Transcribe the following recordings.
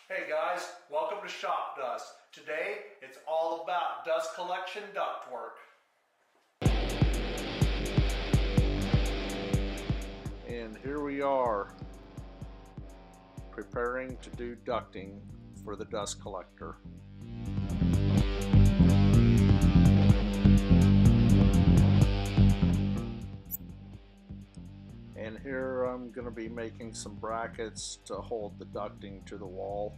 Hey guys, welcome to Shop Dust. Today, it's all about dust collection ductwork. And here we are, preparing to do ducting for the dust collector. And here I'm going to be making some brackets to hold the ducting to the wall.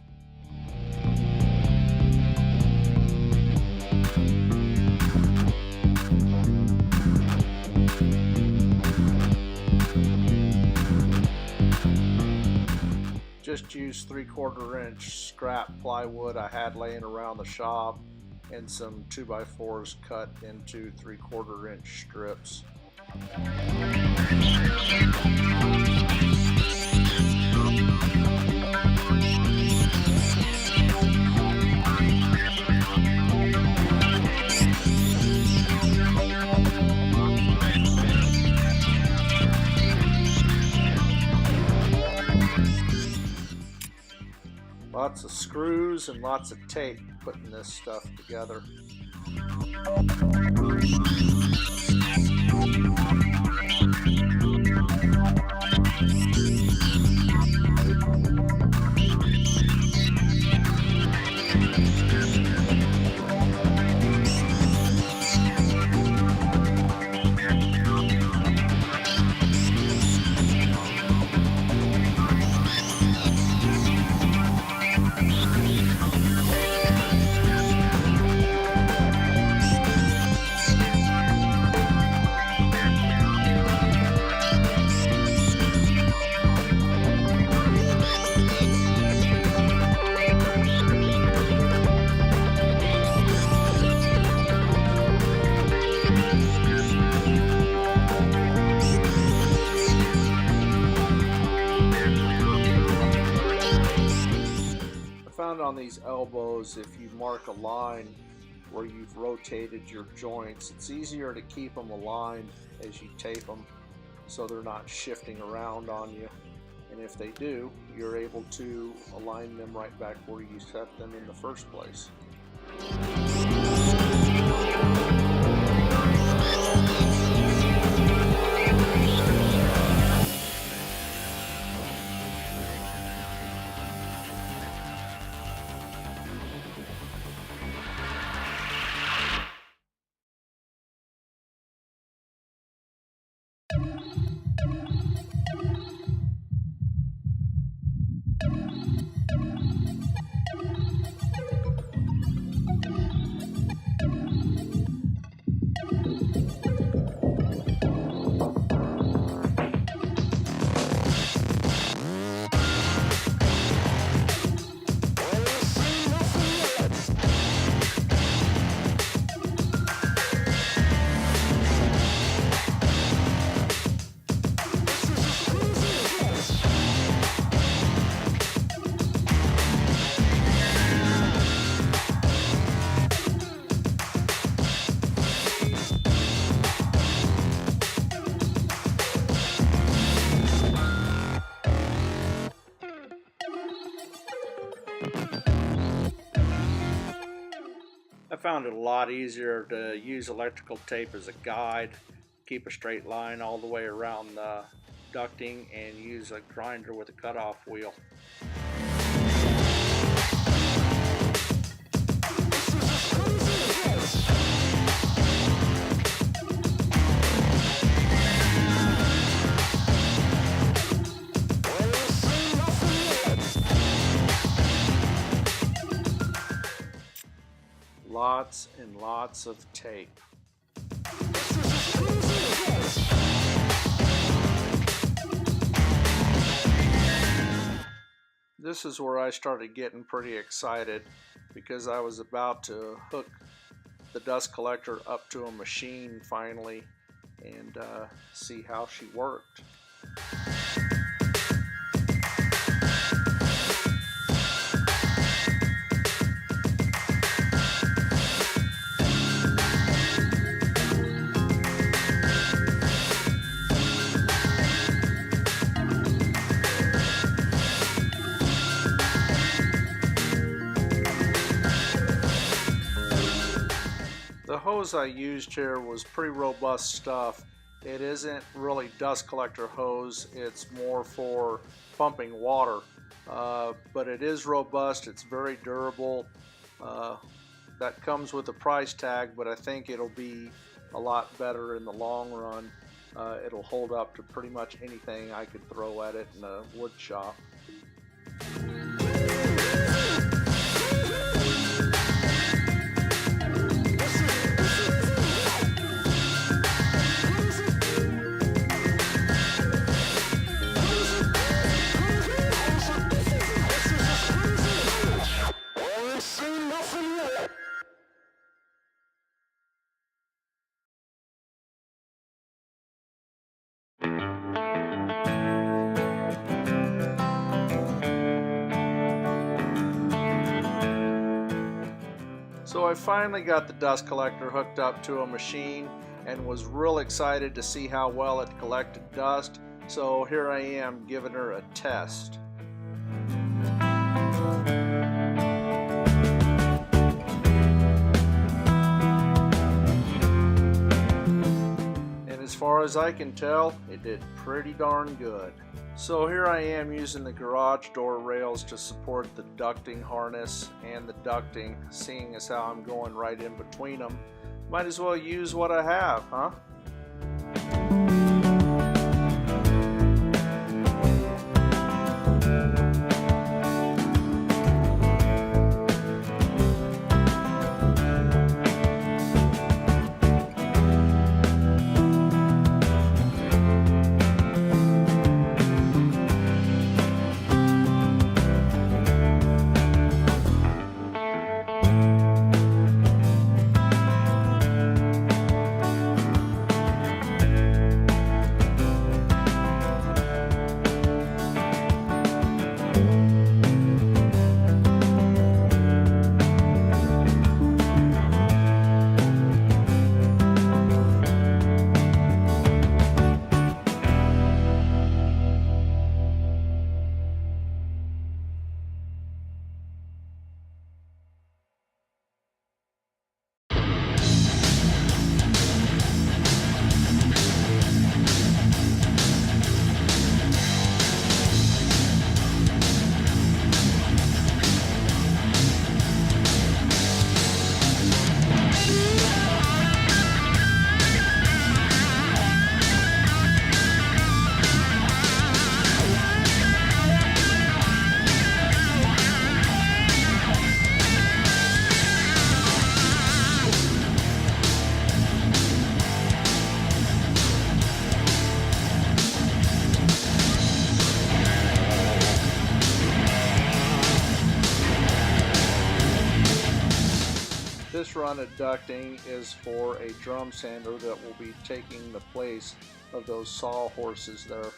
Just used 3/4 inch scrap plywood I had laying around the shop and some 2x4s cut into 3/4 inch strips. Lots of screws and lots of tape putting this stuff together. Found on these elbows, if you mark a line where you've rotated your joints, it's easier to keep them aligned as you tape them so they're not shifting around on you. And if they do, you're able to align them right back where you set them in the first place. I found it a lot easier to use electrical tape as a guide, keep a straight line all the way around the ducting, and use a grinder with a cutoff wheel. Lots and lots of tape. This is where I started getting pretty excited because I was about to hook the dust collector up to a machine finally and see how she worked. The hose I used here was pretty robust stuff. It isn't really dust collector hose, it's more for pumping water. But it is robust, it's very durable. That comes with a price tag, but I think it'll be a lot better in the long run. It'll hold up to pretty much anything I could throw at it in a wood shop. So I finally got the dust collector hooked up to a machine and was real excited to see how well it collected dust. So here I am giving her a test. And as far as I can tell, it did pretty darn good. So here I am using the garage door rails to support the ducting harness and the ducting, seeing as how I'm going right in between them. Might as well use what I have, huh? This run of ducting is for a drum sander that will be taking the place of those saw horses there.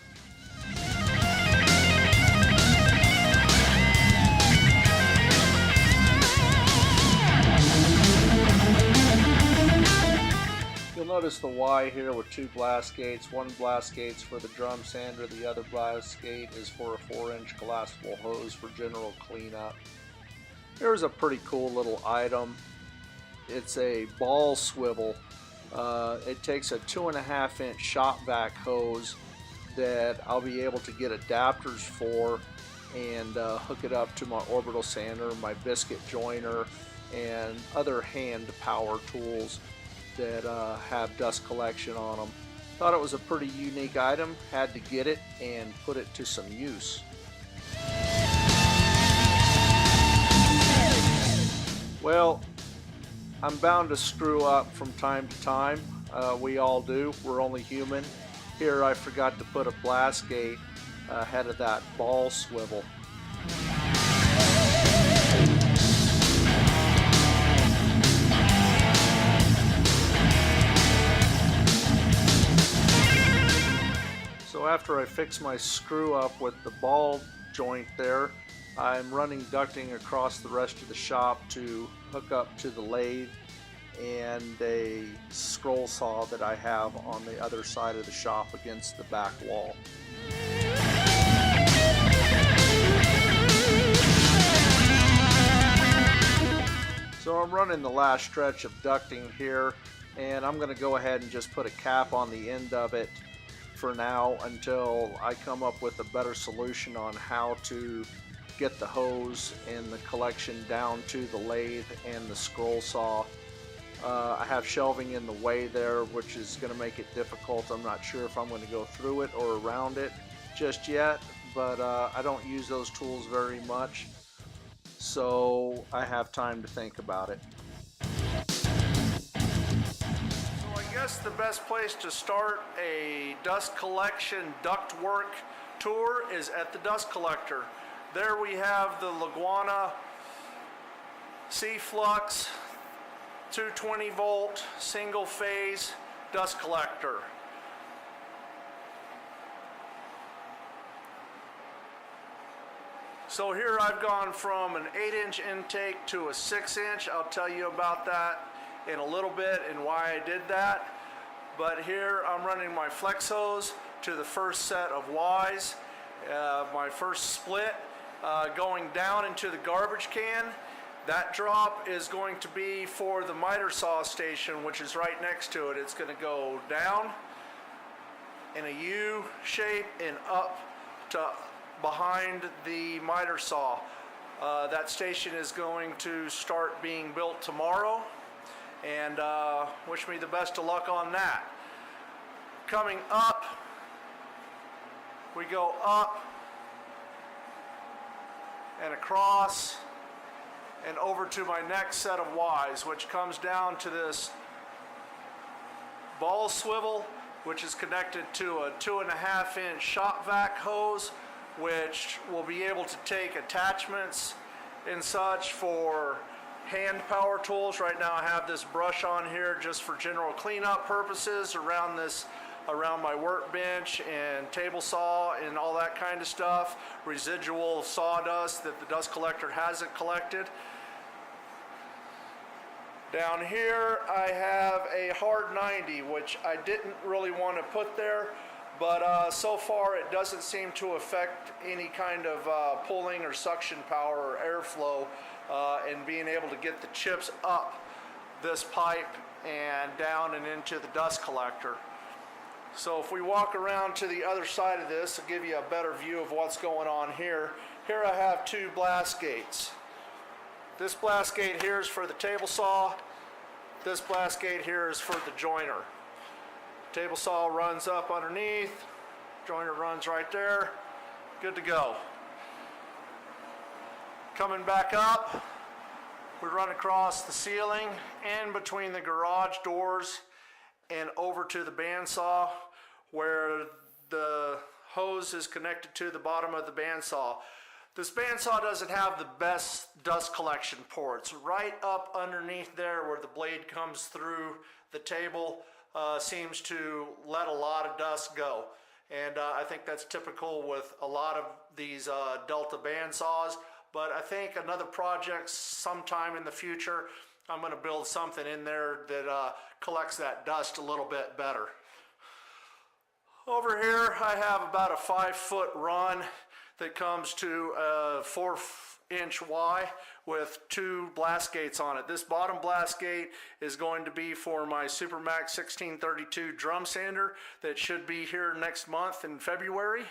You'll notice the Y here with two blast gates. One blast gate's for the drum sander, the other blast gate is for a 4-inch collapsible hose for general cleanup. Here's a pretty cool little item. It's a ball swivel. It takes a 2.5-inch shop vac hose that I'll be able to get adapters for and hook it up to my orbital sander, my biscuit joiner, and other hand power tools that have dust collection on them. Thought it was a pretty unique item, had to get it and put it to some use. Well, I'm bound to screw up from time to time. We all do. We're only human. Here I forgot to put a blast gate ahead of that ball swivel. So after I fix my screw up with the ball joint there, I'm running ducting across the rest of the shop to hook up to the lathe and a scroll saw that I have on the other side of the shop against the back wall. So So I'm running the last stretch of ducting here, and I'm going to go ahead and just put a cap on the end of it for now until I come up with a better solution on how to get the hose and the collection down to the lathe and the scroll saw. I have shelving in the way there, which is going to make it difficult. I'm not sure if I'm going to go through it or around it just yet, but I don't use those tools very much, so I have time to think about it. So I guess the best place to start a dust collection ductwork tour is at the dust collector. There we have the Laguna C-Flux 220 volt single phase dust collector. So here I've gone from an 8-inch intake to a 6-inch. I'll tell you about that in a little bit and why I did that. But here I'm running my flex hose to the first set of Ys, my first split going down into the garbage can. That drop is going to be for the miter saw station, which is right next to it. It's going to go down in a U shape and up to behind the miter saw. That station is going to start being built tomorrow, and wish me the best of luck on that. Coming up, we go up and across and over to my next set of Ys, which comes down to this ball swivel, which is connected to a 2.5-inch shop vac hose, which will be able to take attachments and such for hand power tools. Right now I have this brush on here just for general cleanup purposes around my workbench and table saw and all that kind of stuff. Residual sawdust that the dust collector hasn't collected. Down here I have a hard 90, which I didn't really want to put there, but so far it doesn't seem to affect any kind of pulling or suction power or airflow and being able to get the chips up this pipe and down and into the dust collector. So if we walk around to the other side of this, I'll give you a better view of what's going on here. Here I have two blast gates. This blast gate here is for the table saw. This blast gate here is for the joiner. Table saw runs up underneath. Joiner runs right there. Good to go. Coming back up, we run across the ceiling and between the garage doors and over to the bandsaw, where the hose is connected to the bottom of the bandsaw. This bandsaw doesn't have the best dust collection ports. Right up underneath there where the blade comes through the table seems to let a lot of dust go. And I think that's typical with a lot of these Delta bandsaws. But I think another project sometime in the future, I'm going to build something in there that collects that dust a little bit better. Over here I have about a 5-foot run that comes to a 4-inch Y with two blast gates on it. This bottom blast gate is going to be for my Supermax 1632 drum sander that should be here next month in February.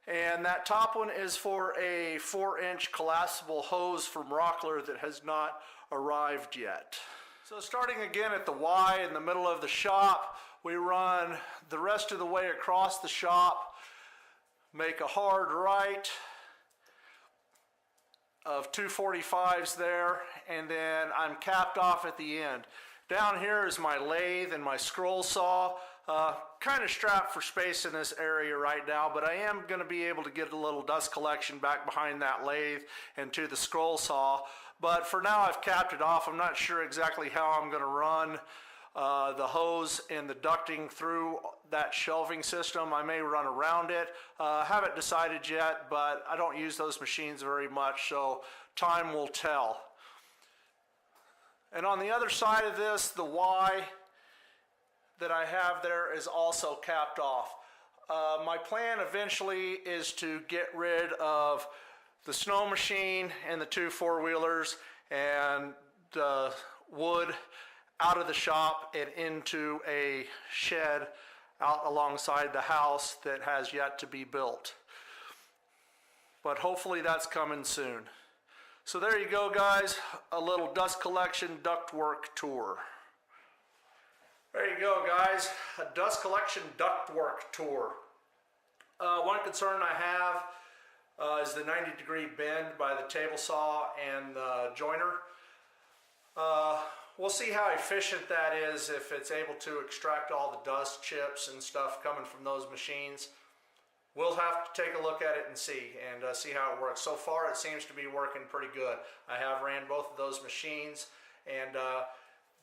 And that top one is for a 4-inch collapsible hose from Rockler that has not arrived yet. So starting again at the Y in the middle of the shop, we run the rest of the way across the shop, make a hard right of 245s there, and then I'm capped off at the end. Down here is my lathe and my scroll saw. Kind of strapped for space in this area right now, but I am going to be able to get a little dust collection back behind that lathe and to the scroll saw. But for now I've capped it off. I'm not sure exactly how I'm going to run the hose and the ducting through that shelving system. I may run around it. Haven't decided yet, but I don't use those machines very much, so time will tell. And on the other side of this, the Y that I have there is also capped off. My plan eventually is to get rid of the snow machine and the two four-wheelers and wood out of the shop and into a shed out alongside the house that has yet to be built. But hopefully that's coming soon. So there you go, guys, a little dust collection ductwork tour. There you go, guys, a dust collection ductwork tour. One concern I have is the 90-degree bend by the table saw and the joiner. We'll see how efficient that is, if it's able to extract all the dust chips and stuff coming from those machines. We'll have to take a look at it and see how it works. So far it seems to be working pretty good. I have ran both of those machines, and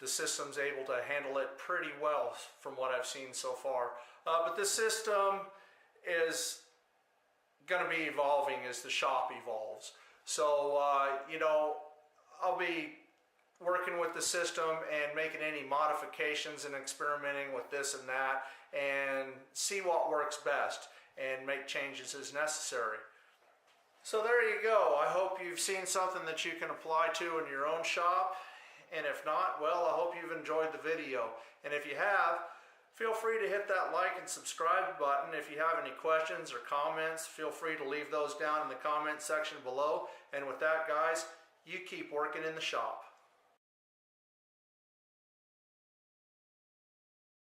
the system's able to handle it pretty well from what I've seen so far. But this system is going to be evolving as the shop evolves. So, you know, I'll be working with the system and making any modifications and experimenting with this and that, and see what works best and make changes as necessary. So there you go. I hope you've seen something that you can apply to in your own shop, and if not, well, I hope you've enjoyed the video. And if you have, feel free to hit that like and subscribe button. If you have any questions or comments, feel free to leave those down in the comment section below. And with that, guys, you keep working in the shop.